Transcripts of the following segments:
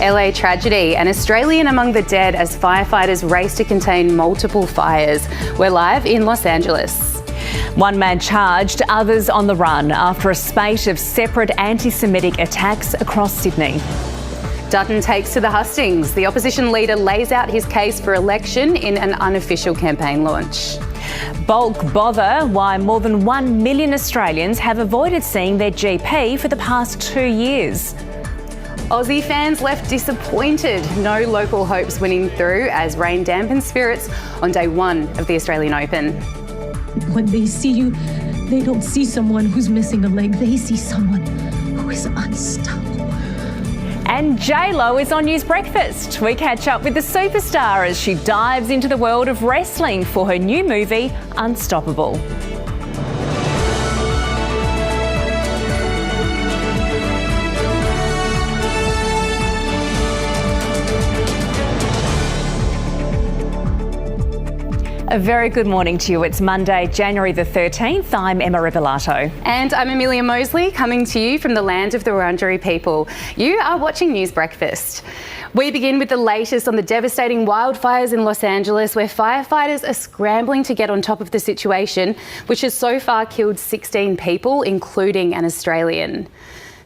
LA tragedy, an Australian among the dead as firefighters race to contain multiple fires. We're live in Los Angeles. One man charged, others on the run after a spate of separate anti-Semitic attacks across Sydney. Dutton takes to the hustings. The opposition leader lays out his case for election in an unofficial campaign launch. Bulk bother why more than 1 million Australians have avoided seeing their GP for the past 2 years. Aussie fans left disappointed. No local hopes winning through as rain dampens spirits on day one of the Australian Open. When they see you, they don't see someone who's missing a leg. They see someone who is unstoppable. And J-Lo is on News Breakfast. We catch up with the superstar as she dives into the world of wrestling for her new movie, Unstoppable. A very good morning to you. It's Monday, January the 13th. I'm Emma Rebellato. And I'm Amelia Moseley, coming to you from the land of the Wurundjeri people. You are watching News Breakfast. We begin with the latest on the devastating wildfires in Los Angeles, where firefighters are scrambling to get on top of the situation, which has so far killed 16 people, including an Australian.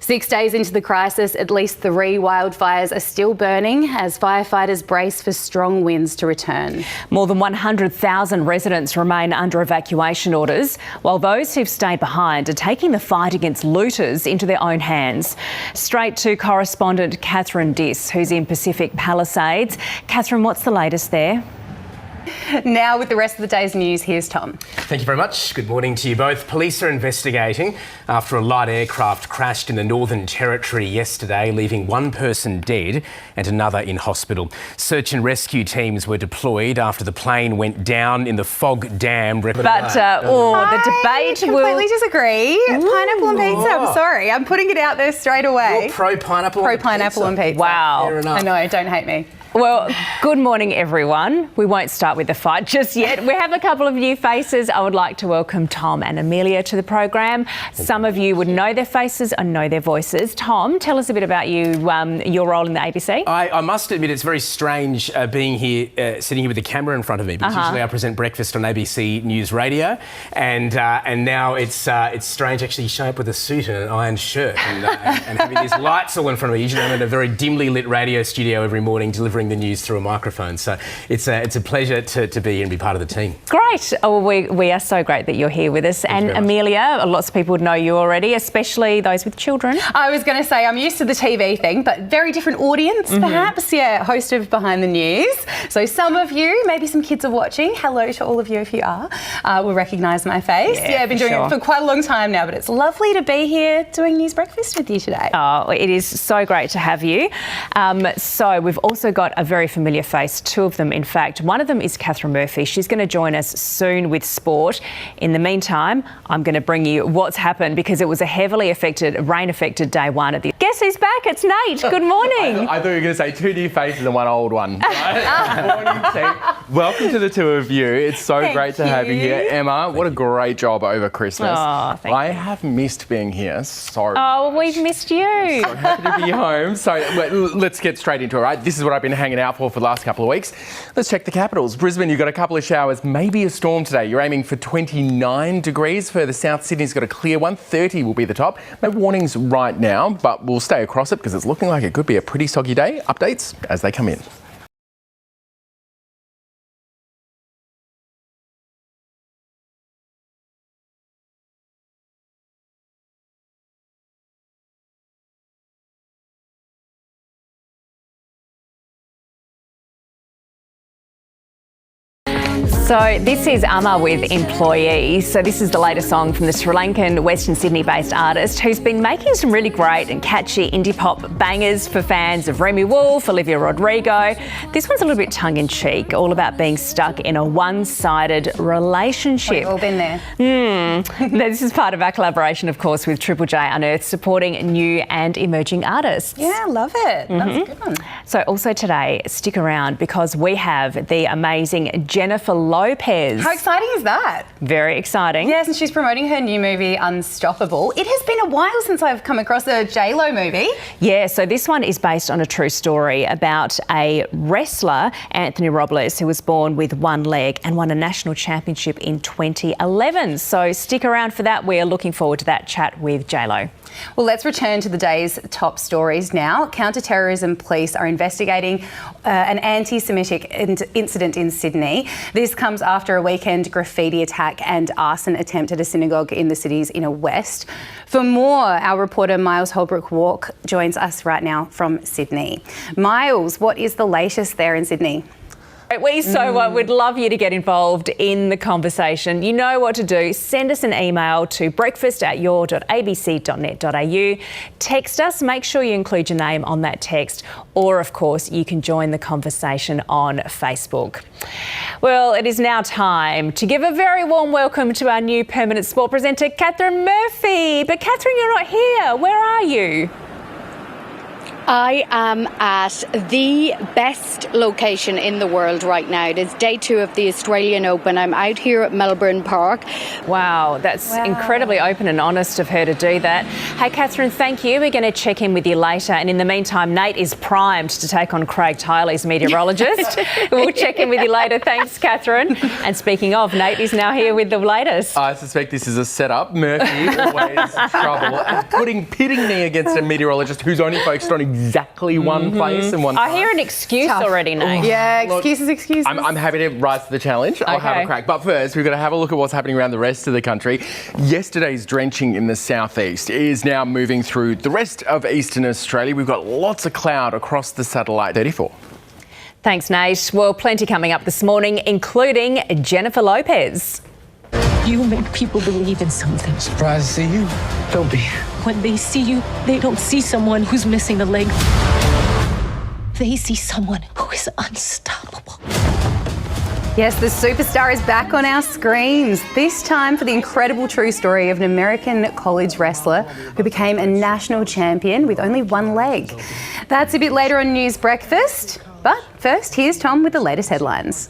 6 days into the crisis, at least 3 wildfires are still burning as firefighters brace for strong winds to return. More than 100,000 residents remain under evacuation orders, while those who've stayed behind are taking the fight against looters into their own hands. Straight to correspondent Catherine Diss, who's in Pacific Palisades. Catherine, what's the latest there? Now with the rest of the day's news, here's Tom. Thank you very much. Good morning to you both. Police are investigating after a light aircraft crashed in the Northern Territory yesterday, leaving one person dead and another in hospital. Search and rescue teams were deployed after the plane went down in the Fog Dam. The debate completely disagree. Pineapple and pizza. I'm sorry. I'm putting it out there straight away. You're pro-pineapple and pizza. Wow. Fair enough. I know, don't hate me. Well, good morning, everyone. We won't start with the fight just yet. We have a couple of new faces. I would like to welcome Tom and Amelia to the program. Some of you would know their faces and know their voices. Tom, tell us a bit about you, your role in the ABC. I must admit it's very strange being here, sitting here with the camera in front of me, because usually I present breakfast on ABC News Radio, and now it's strange actually showing up with a suit and an ironed shirt and having these lights all in front of me. Usually I'm in a very dimly lit radio studio every morning delivering the news through a microphone. So it's a pleasure to be here and be part of the team. Great. Oh, we are so great that you're here with us. Thank you and Amelia, lots of people would know you already, especially those with children. I was going to say I'm used to the TV thing, but very different audience perhaps. Yeah, host of Behind the News. So some of you, maybe some kids are watching. Hello to all of you if you are. Will recognise my face. Yeah, I've been doing it for quite a long time now, but it's lovely to be here doing News Breakfast with you today. Oh, it is so great to have you. So we've also got a very familiar face, 2 of them in fact. One of them is Catherine Murphy. She's going to join us soon with sport. In the meantime, I'm going to bring you what's happened because it was a heavily rain-affected day one at the... Guess who's back? It's Nate. Good morning. I thought you were going to say 2 new faces and 1 old one. Right? Morning, team. Welcome to the 2 of you. It's so great to have you here. Emma, what a great job over Christmas. Oh, thank you. I have missed being here so Oh, we've missed you. So happy to be home. So let's get straight into it, right? This is what I've been hanging out for the last couple of weeks. Let's check the capitals. Brisbane, you've got a couple of showers, maybe a storm today. You're aiming for 29 degrees. Further south, Sydney's got a clear one. 30 will be the top. No warnings right now, but we'll stay across it because it's looking like it could be a pretty soggy day. Updates as they come in. So this is Amma with Employee. So this is the latest song from the Sri Lankan Western Sydney-based artist who's been making some really great and catchy indie pop bangers for fans of Remy Wolf, Olivia Rodrigo. This one's a little bit tongue-in-cheek, all about being stuck in a one-sided relationship. We've all been there. This is part of our collaboration, of course, with Triple J Unearthed, supporting new and emerging artists. Yeah, love it. That's a good one. So also today, stick around because we have the amazing Jennifer Lopez. How exciting is that? Very exciting. Yes, and she's promoting her new movie, Unstoppable. It has been a while since I've come across a J-Lo movie. Yeah, so this one is based on a true story about a wrestler, Anthony Robles, who was born with one leg and won a national championship in 2011. So stick around for that. We are looking forward to that chat with J-Lo. Well, let's return to the day's top stories now. Counter-terrorism police are investigating an anti-Semitic incident in Sydney. This comes after a weekend graffiti attack and arson attempt at a synagogue in the city's inner west. For more, our reporter Miles Holbrook-Walk joins us right now from Sydney. Miles, what is the latest there in Sydney? We would love you to get involved in the conversation. You know what to do. Send us an email to breakfast@your.abc.net.au. Text us. Make sure you include your name on that text. Or, of course, you can join the conversation on Facebook. Well, it is now time to give a very warm welcome to our new permanent sport presenter, Catherine Murphy. But, Catherine, you're not here. Where are you? I am at the best location in the world right now. It is day 2 of the Australian Open. I'm out here at Melbourne Park. Wow, that's incredibly open and honest of her to do that. Hey, Catherine, thank you. We're going to check in with you later. And in the meantime, Nate is primed to take on Craig Tiley's meteorologist. We'll check in with you later. Thanks, Catherine. And speaking of, Nate is now here with the latest. I suspect this is a setup. Murphy, always trouble. Pitting me against a meteorologist who's only focused on exactly one place and one time. I hear an excuse already, Nate. Yeah, excuses. I'm happy to rise to the challenge. I'll have a crack. But first, we've got to have a look at what's happening around the rest of the country. Yesterday's drenching in the southeast is now moving through the rest of eastern Australia. We've got lots of cloud across the satellite. 34. Thanks, Nate. Well, plenty coming up this morning, including Jennifer Lopez. You make people believe in something. Surprised to see you. Don't be. When they see you, they don't see someone who's missing a leg. They see someone who is unstoppable. Yes, the superstar is back on our screens, this time for the incredible true story of an American college wrestler who became a national champion with only one leg. That's a bit later on News Breakfast, but first, here's Tom with the latest headlines.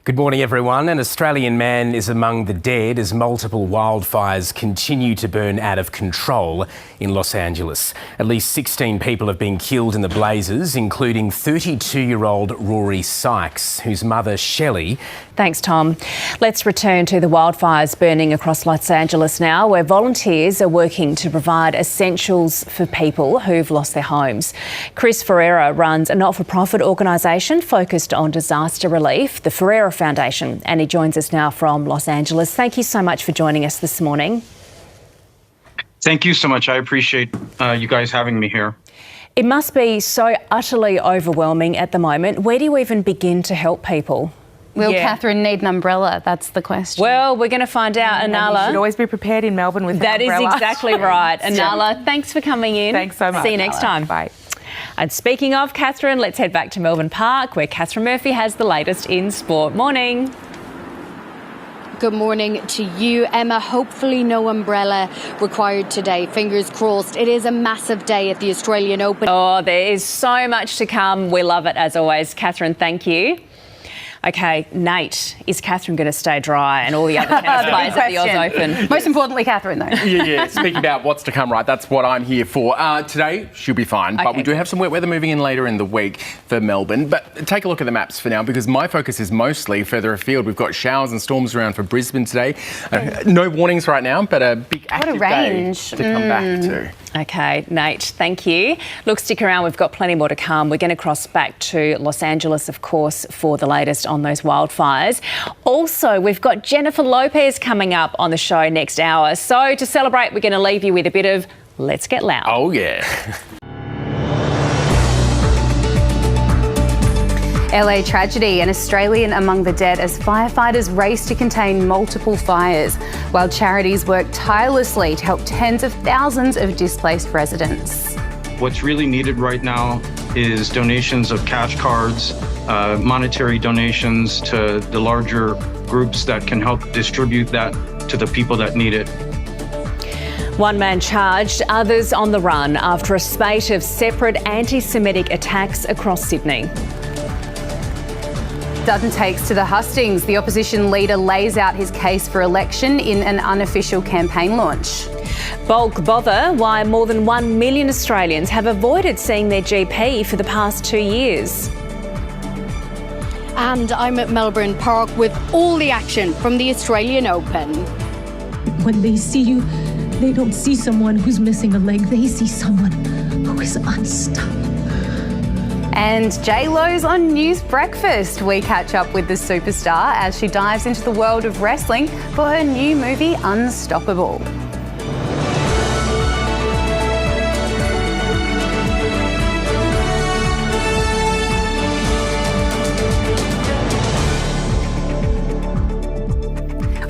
Good morning, everyone. An Australian man is among the dead as multiple wildfires continue to burn out of control in Los Angeles. At least 16 people have been killed in the blazes, including 32-year-old Rory Sykes, whose mother, Shelley. Thanks, Tom. Let's return to the wildfires burning across Los Angeles now, where volunteers are working to provide essentials for people who've lost their homes. Chris Ferreira runs a not-for-profit organisation focused on disaster relief, the Ferreira Foundation, and he joins us now from Los Angeles. Thank you so much for joining us this morning. Thank you so much. I appreciate you guys having me here. It must be so utterly overwhelming at the moment. Where do you even begin to help people? Will Catherine need an umbrella? That's the question. Well, we're going to find out, Anala. You should always be prepared in Melbourne with an umbrella. That is exactly right. Anala, thanks for coming in. Thanks so much. See you next time. Bye. And speaking of Catherine, let's head back to Melbourne Park, where Catherine Murphy has the latest in sport. Morning. Good morning to you, Emma. Hopefully no umbrella required today. Fingers crossed. It is a massive day at the Australian Open. Oh, there is so much to come. We love it as always. Catherine, thank you. Okay, Nate, is Catherine going to stay dry and all the other tennis players at the Oz Open? Most importantly, Catherine, though. Yeah. Speaking about what's to come, right, that's what I'm here for. Today, she'll be fine, but we do have some wet weather moving in later in the week for Melbourne. But take a look at the maps for now, because my focus is mostly further afield. We've got showers and storms around for Brisbane today. No warnings right now, but a big active day to come back to. Okay, Nate, thank you. Look, stick around. We've got plenty more to come. We're going to cross back to Los Angeles, of course, for the latest on those wildfires. Also, we've got Jennifer Lopez coming up on the show next hour. So to celebrate, we're going to leave you with a bit of Let's Get Loud. Oh, yeah. LA tragedy, an Australian among the dead as firefighters race to contain multiple fires, while charities work tirelessly to help tens of thousands of displaced residents. What's really needed right now is donations of cash cards, monetary donations to the larger groups that can help distribute that to the people that need it. One man charged, others on the run after a spate of separate anti-Semitic attacks across Sydney. Dutton takes to the hustings. The opposition leader lays out his case for election in an unofficial campaign launch. Bulk bother why more than 1 million Australians have avoided seeing their GP for the past 2 years. And I'm at Melbourne Park with all the action from the Australian Open. When they see you, they don't see someone who's missing a leg. They see someone who is unstoppable. And J-Lo's on News Breakfast. We catch up with the superstar as she dives into the world of wrestling for her new movie, Unstoppable.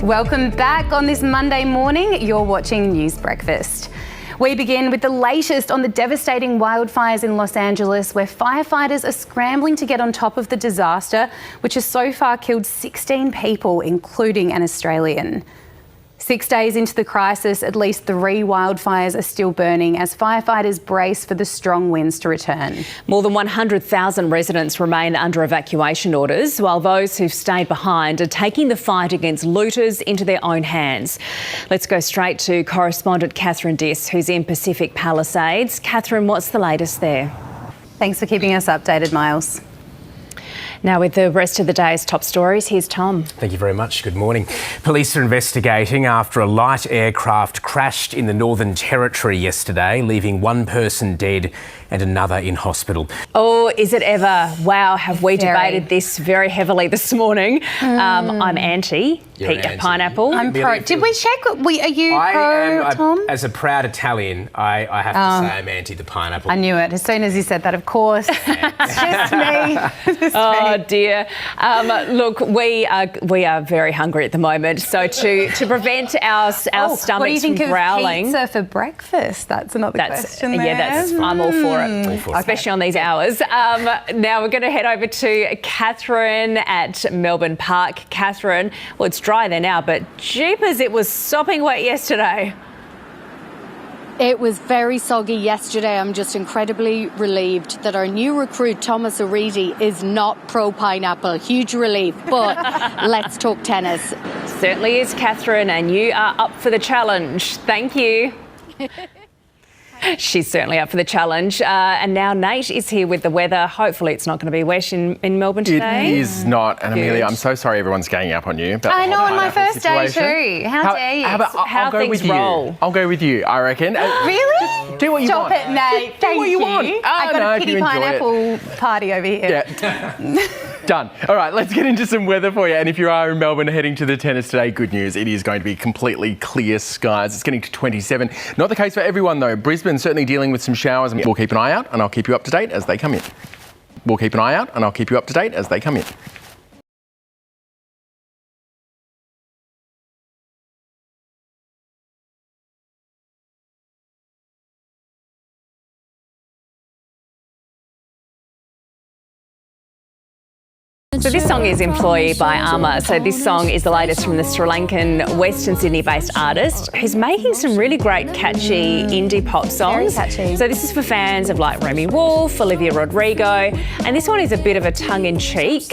Welcome back on this Monday morning. You're watching News Breakfast. We begin with the latest on the devastating wildfires in Los Angeles, where firefighters are scrambling to get on top of the disaster, which has so far killed 16 people, including an Australian. 6 days into the crisis, at least 3 wildfires are still burning as firefighters brace for the strong winds to return. More than 100,000 residents remain under evacuation orders, while those who've stayed behind are taking the fight against looters into their own hands. Let's go straight to correspondent Catherine Diss, who's in Pacific Palisades. Catherine, what's the latest there? Thanks for keeping us updated, Miles. Now with the rest of the day's top stories, here's Tom. Thank you very much. Good morning. Police are investigating after a light aircraft crashed in the Northern Territory yesterday, leaving one person dead and another in hospital. Oh, is it ever? Wow, have we debated this very heavily this morning. I'm anti. Pineapple. I'm pro. Did we check? Are you pro, Tom? As a proud Italian, I have to say I'm anti the pineapple. I knew it. As soon as you said that, of course. It's just me. Oh dear. Look, we are very hungry at the moment. So to prevent our stomachs what do you think from growling. Of pizza for breakfast? That's another question there. Yeah, I'm all for it, especially on these hours. Now we're going to head over to Catherine at Melbourne Park. Catherine, well, it's dry there now, but jeepers, it was sopping wet yesterday. It was very soggy yesterday. I'm just incredibly relieved that our new recruit, Thomas Aridi, is not pro-pineapple. Huge relief. But let's talk tennis. Certainly is, Catherine, and you are up for the challenge. Thank you. She's certainly up for the challenge. And now Nate is here with the weather. Hopefully it's not going to be wet in Melbourne today. It is not. And Amelia, I'm so sorry everyone's ganging up on you. I know, on my first day too. How dare you? How things roll. I'll go with you, I reckon. Really? Do what you want. Stop it, Nate. Do what you want. I got a pity pineapple party over here. Yeah. Done. All right, let's get into some weather for you. And if you are in Melbourne heading to the tennis today, good news. It is going to be completely clear skies. It's getting to 27. Not the case for everyone, though. Brisbane certainly dealing with some showers. We'll keep an eye out and I'll keep you up to date as they come in. We'll keep an eye out and I'll keep you up to date as they come in. So this song is Employee by Armour. So this song is the latest from the Sri Lankan Western Sydney-based artist who's making some really great catchy indie pop songs. Very catchy. So this is for fans of like Remy Wolf, Olivia Rodrigo, and this one is a bit of a tongue-in-cheek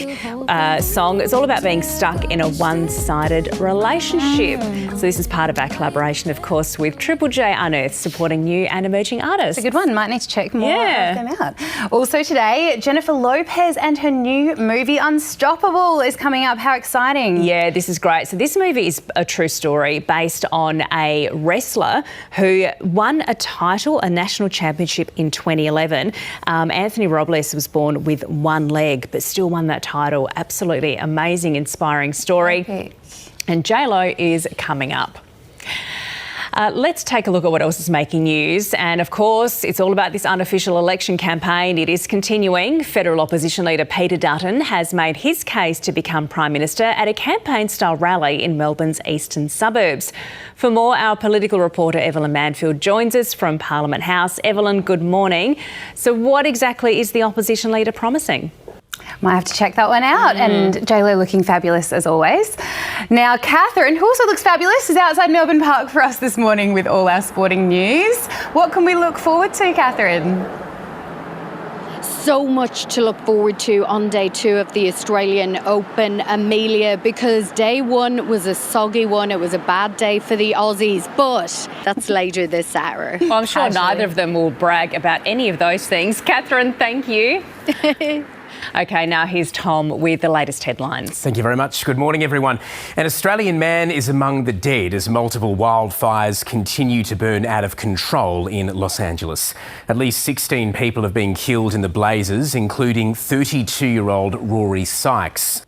song. It's all about being stuck in a one-sided relationship. So this is part of our collaboration, of course, with Triple J Unearthed, supporting new and emerging artists. It's a good one. Might need to check more of them out. Also today, Jennifer Lopez and her new movie Unstoppable is coming up. How exciting. Yeah, this is great. So this movie is a true story based on a wrestler who won a title, a national championship in 2011. Anthony Robles was born with one leg but still won that title. Absolutely amazing, inspiring story. Okay. And J-Lo is coming up. Let's take a look at what else is making news. And of course, it's all about this unofficial election campaign. It is continuing. Federal opposition leader Peter Dutton has made his case to become Prime Minister at a campaign-style rally in Melbourne's eastern suburbs. For more, our political reporter Evelyn Manfield joins us from Parliament House. Evelyn, good morning. So what exactly is the opposition leader promising? Might have to check that one out. And JLo looking fabulous as always. Now, Catherine, who also looks fabulous, is outside Melbourne Park for us this morning with all our sporting news. What can we look forward to, Catherine? So much to look forward to on day 2 of the Australian Open, Amelia, because day 1 was a soggy one. It was a bad day for the Aussies, but that's later this hour. Well, I'm sure neither of them will brag about any of those things. Catherine, thank you. OK, now here's Tom with the latest headlines. Thank you very much. Good morning, everyone. An Australian man is among the dead as multiple wildfires continue to burn out of control in Los Angeles. At least 16 people have been killed in the blazes, including 32-year-old Rory Sykes.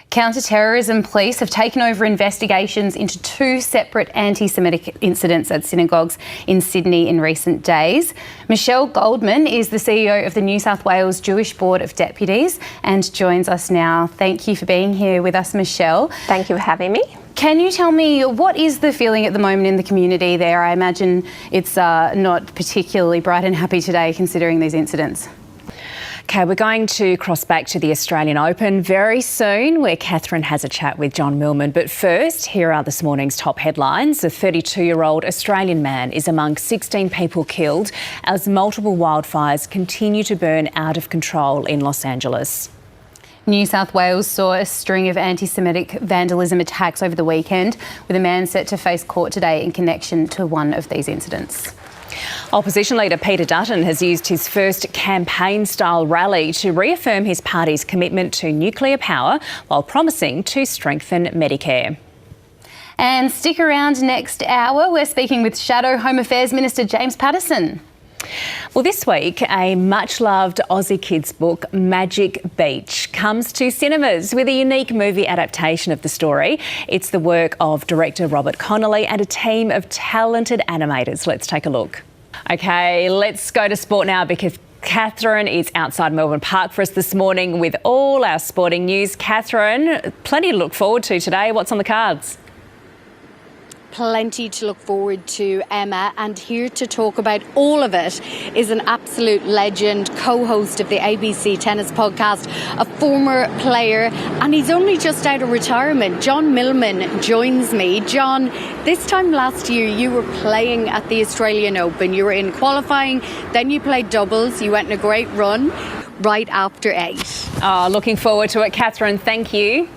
Counter-terrorism police have taken over investigations into 2 separate anti-Semitic incidents at synagogues in Sydney in recent days. Michelle Goldman is the CEO of the New South Wales Jewish Board of Deputies and joins us now. Thank you for being here with us, Michelle. Thank you for having me. Can you tell me what is the feeling at the moment in the community there? I imagine it's not particularly bright and happy today considering these incidents. OK, we're going to cross back to the Australian Open very soon, where Catherine has a chat with John Millman. But first, here are this morning's top headlines. A 32-year-old Australian man is among 16 people killed as multiple wildfires continue to burn out of control in Los Angeles. New South Wales saw a string of anti-Semitic vandalism attacks over the weekend, with a man set to face court today in connection to one of these incidents. Opposition leader Peter Dutton has used his first campaign-style rally to reaffirm his party's commitment to nuclear power while promising to strengthen Medicare. And stick around next hour. We're speaking with Shadow Home Affairs Minister James Patterson. Well, this week, a much-loved Aussie kids book, Magic Beach, comes to cinemas with a unique movie adaptation of the story. It's the work of director Robert Connolly and a team of talented animators. Let's take a look. OK, let's go to sport now because Catherine is outside Melbourne Park for us this morning with all our sporting news. Catherine, plenty to look forward to today. What's on the cards? Plenty to look forward to, Emma, and here to talk about all of it is an absolute legend, co-host of the ABC Tennis Podcast, a former player, and he's only just out of retirement. John Millman joins me. John, this time last year you were playing at the Australian Open. You were in qualifying, then you played doubles, you went on a great run right after 8. Oh, looking forward to it, Catherine. Thank you.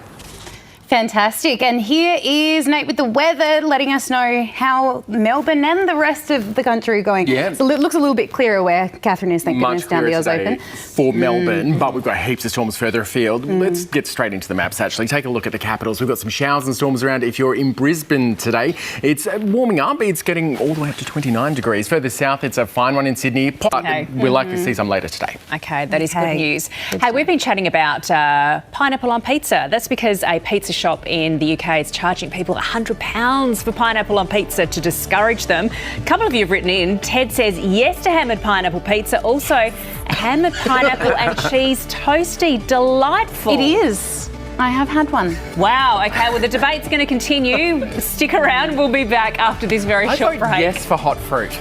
Fantastic. And here is Nate with the weather, letting us know how Melbourne and the rest of the country are going. Yeah. So it looks a little bit clearer where Catherine is, thank goodness, down the Oz Open. For Melbourne, but we've got heaps of storms further afield. Let's get straight into the maps, actually. Take a look at the capitals. We've got some showers and storms around. If you're in Brisbane today, it's warming up. It's getting all the way up to 29 degrees. Further south, it's a fine one in Sydney. Okay. We're likely to see some later today. OK, that is good news. Hey, we've been chatting about pineapple on pizza. That's because a pizza shop in the UK is charging people £100 for pineapple on pizza to discourage them. A couple of you have written in. Ted says yes to hammered pineapple pizza. Also, a hammered pineapple and cheese toastie. Delightful. It is. I have had one. Wow. OK, well, the debate's going to continue. Stick around. We'll be back after this very short break. Yes for hot fruit.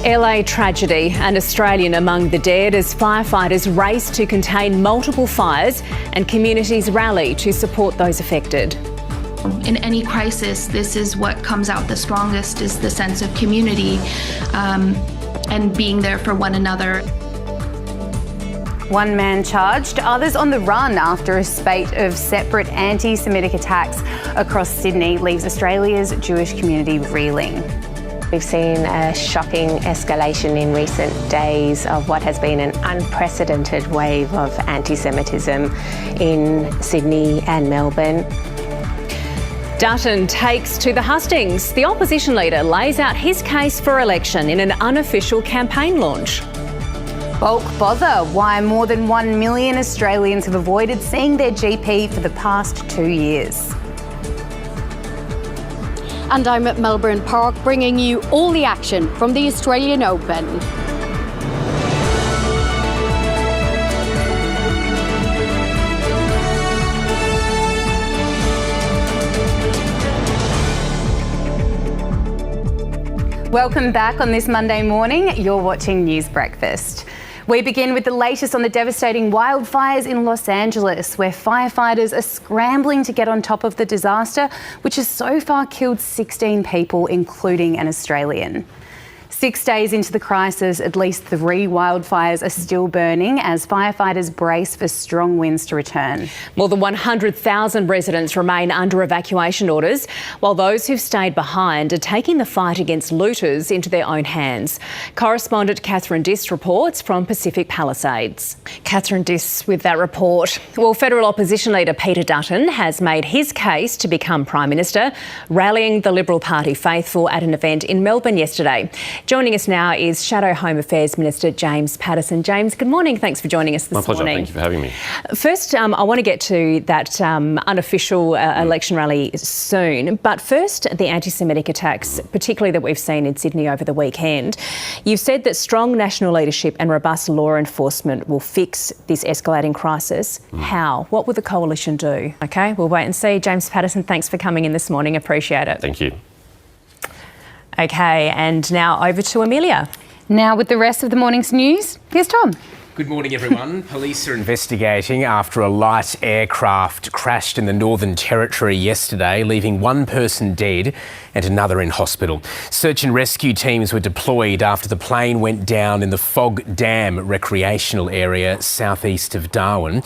LA tragedy, an Australian among the dead as firefighters race to contain multiple fires and communities rally to support those affected. In any crisis, this is what comes out the strongest, is the sense of community and being there for one another. One man charged, others on the run after a spate of separate anti-Semitic attacks across Sydney leaves Australia's Jewish community reeling. We've seen a shocking escalation in recent days of what has been an unprecedented wave of anti-Semitism in Sydney and Melbourne. Dutton takes to the hustings. The opposition leader lays out his case for election in an unofficial campaign launch. Bulk bother, why more than 1 million Australians have avoided seeing their GP for the past 2 years. And I'm at Melbourne Park bringing you all the action from the Australian Open. Welcome back on this Monday morning. You're watching News Breakfast. We begin with the latest on the devastating wildfires in Los Angeles, where firefighters are scrambling to get on top of the disaster, which has so far killed 16 people, including an Australian. 6 days into the crisis, at least 3 wildfires are still burning as firefighters brace for strong winds to return. More than 100,000 residents remain under evacuation orders, while those who've stayed behind are taking the fight against looters into their own hands. Correspondent Catherine Diss reports from Pacific Palisades. Catherine Diss with that report. Well, federal opposition leader Peter Dutton has made his case to become Prime Minister, rallying the Liberal Party faithful at an event in Melbourne yesterday. Joining us now is Shadow Home Affairs Minister James Paterson. James, good morning. Thanks for joining us this morning. My pleasure. Thank you for having me. First, I want to get to that unofficial election rally soon. But first, the anti-Semitic attacks, particularly that we've seen in Sydney over the weekend. You've said that strong national leadership and robust law enforcement will fix this escalating crisis. How? What will the coalition do? OK, we'll wait and see. James Paterson, thanks for coming in this morning. Appreciate it. Thank you. OK, and now over to Amelia. Now with the rest of the morning's news, here's Tom. Good morning, everyone. Police are investigating after a light aircraft crashed in the Northern Territory yesterday, leaving 1 person dead and another in hospital. Search and rescue teams were deployed after the plane went down in the Fog Dam recreational area southeast of Darwin.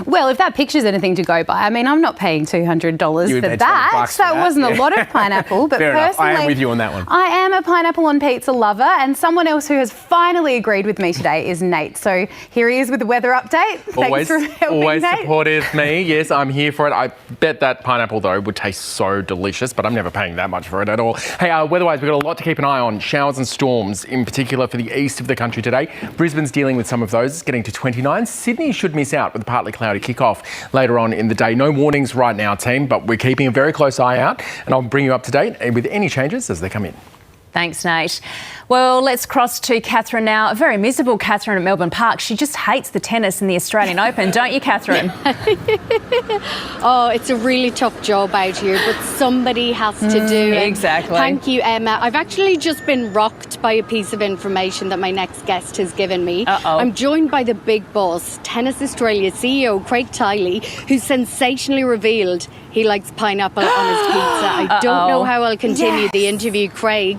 Well, if that picture's anything to go by, I mean, I'm not paying $200 for that. That wasn't a lot of pineapple, but Fair personally, enough. I am with you on that one. I am a pineapple on pizza lover, and someone else who has finally agreed with me today is Nate. So here he is with the weather update. Thanks for helping, always Nate. supportive me. Yes, I'm here for it. I bet that pineapple, though, would taste so delicious, but I'm never paying that much for it at all. Hey, weather-wise, we've got a lot to keep an eye on. Showers and storms, in particular for the east of the country today. Brisbane's dealing with some of those. It's getting to 29. Sydney should miss out with a partly cloudy kickoff later on in the day. No warnings right now, team, but we're keeping a very close eye out, and I'll bring you up to date with any changes as they come in. Thanks, Nate. Well, let's cross to Catherine now. A very miserable Catherine at Melbourne Park. She just hates the tennis and the Australian Open, don't you, Catherine? Oh, it's a really tough job out here, but somebody has to do it. Exactly. Thank you, Emma. I've actually just been rocked by a piece of information that my next guest has given me. I'm joined by the big boss, Tennis Australia CEO Craig Tiley, who sensationally revealed he likes pineapple on his pizza. I don't know how I'll continue the interview, Craig.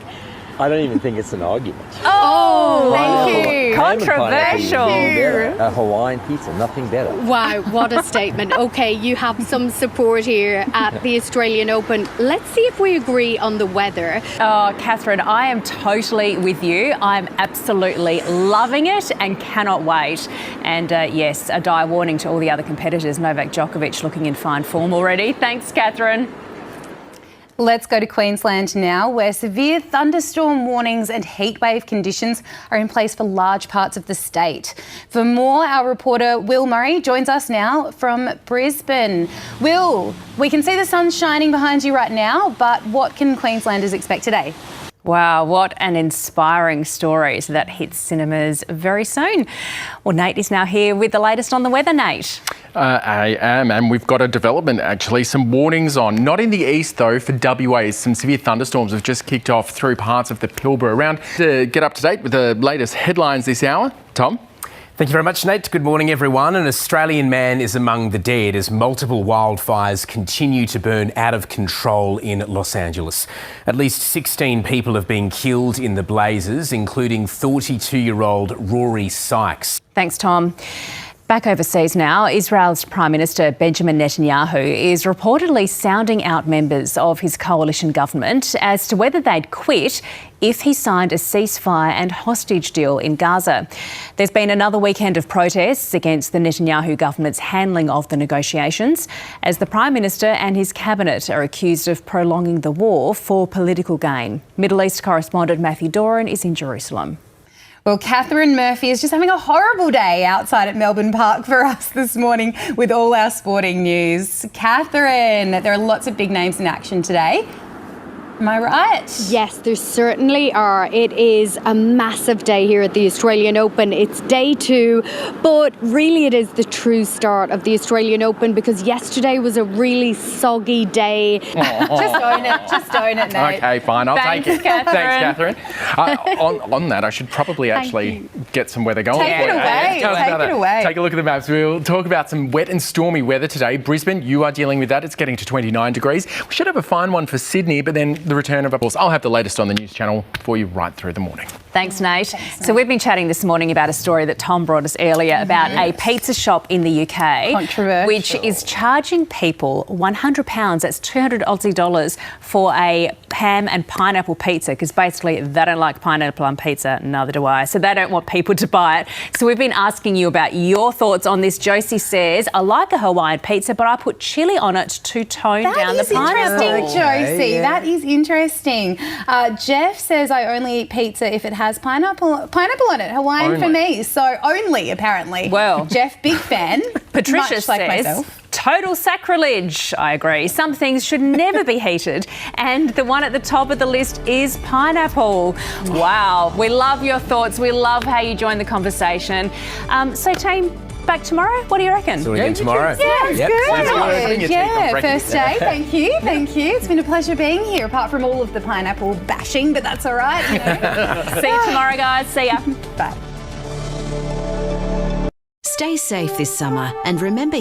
I don't even think it's an argument. Oh, thank you. Controversial. A Hawaiian pizza, nothing better. Wow, what a statement. OK, you have some support here at the Australian Open. Let's see if we agree on the weather. Oh, Catherine, I am totally with you. I'm absolutely loving it and cannot wait. And yes, a dire warning to all the other competitors. Novak Djokovic looking in fine form already. Thanks, Catherine. Let's go to Queensland now, where severe thunderstorm warnings and heatwave conditions are in place for large parts of the state. For more, our reporter Will Murray joins us now from Brisbane. Will, we can see the sun shining behind you right now, but what can Queenslanders expect today? Wow, what an inspiring story. So that hits cinemas very soon. Well, Nate is now here with the latest on the weather, Nate. I am, and we've got a development actually. Some warnings on, not in the east though, for WA. Some severe thunderstorms have just kicked off through parts of the Pilbara. Around to get up to date with the latest headlines this hour, Tom. Thank you very much, Nate. Good morning, everyone. An Australian man is among the dead as multiple wildfires continue to burn out of control in Los Angeles. At least 16 people have been killed in the blazes, including 42-year-old Rory Sykes. Thanks, Tom. Back overseas now, Israel's Prime Minister Benjamin Netanyahu is reportedly sounding out members of his coalition government as to whether they'd quit if he signed a ceasefire and hostage deal in Gaza. There's been another weekend of protests against the Netanyahu government's handling of the negotiations, as the Prime Minister and his cabinet are accused of prolonging the war for political gain. Middle East correspondent Matthew Doran is in Jerusalem. Well, Catherine Murphy is just having a horrible day outside at Melbourne Park for us this morning with all our sporting news. Catherine, there are lots of big names in action today. Am I right? Yes, there certainly are. It is a massive day here at the Australian Open. It's day 2, but really it is the true start of the Australian Open because yesterday was a really soggy day. Just own it. Just own it, Nate. Okay, fine. I'll take it. Catherine. Thanks, Catherine. On that, I should probably actually get some weather going. Take it away. Take it away. Take a look at the maps. We'll talk about some wet and stormy weather today. Brisbane, you are dealing with that. It's getting to 29 degrees. We should have a fine one for Sydney, but then the return of course. I'll have the latest on the news channel for you right through the morning. Thanks, Nate. So we've been chatting this morning about a story that Tom brought us earlier about a pizza shop in the UK, controversial, which is charging people £100, that's 200 Aussie dollars, for a ham and pineapple pizza, because basically they don't like pineapple on pizza, neither do I, so they don't want people to buy it. So we've been asking you about your thoughts on this. Josie says, I like a Hawaiian pizza, but I put chilli on it to tone down the pineapple. That is interesting, Josie. Yeah. That is interesting. Jeff says, I only eat pizza if it has pineapple on it. Hawaiian for me. So only, apparently. Well, Jeff, big fan. Patricia much like says, myself. Total sacrilege. I agree. Some things should never be heated. And the one at the top of the list is pineapple. Wow. We love your thoughts. We love how you join the conversation. So, team, back tomorrow? What do you reckon? So again tomorrow. Yeah, good. Yeah, first day. Thank you. Thank you. It's been a pleasure being here, apart from all of the pineapple bashing, but that's all right. You know. See you tomorrow, guys. See ya. Bye. Stay safe this summer and remember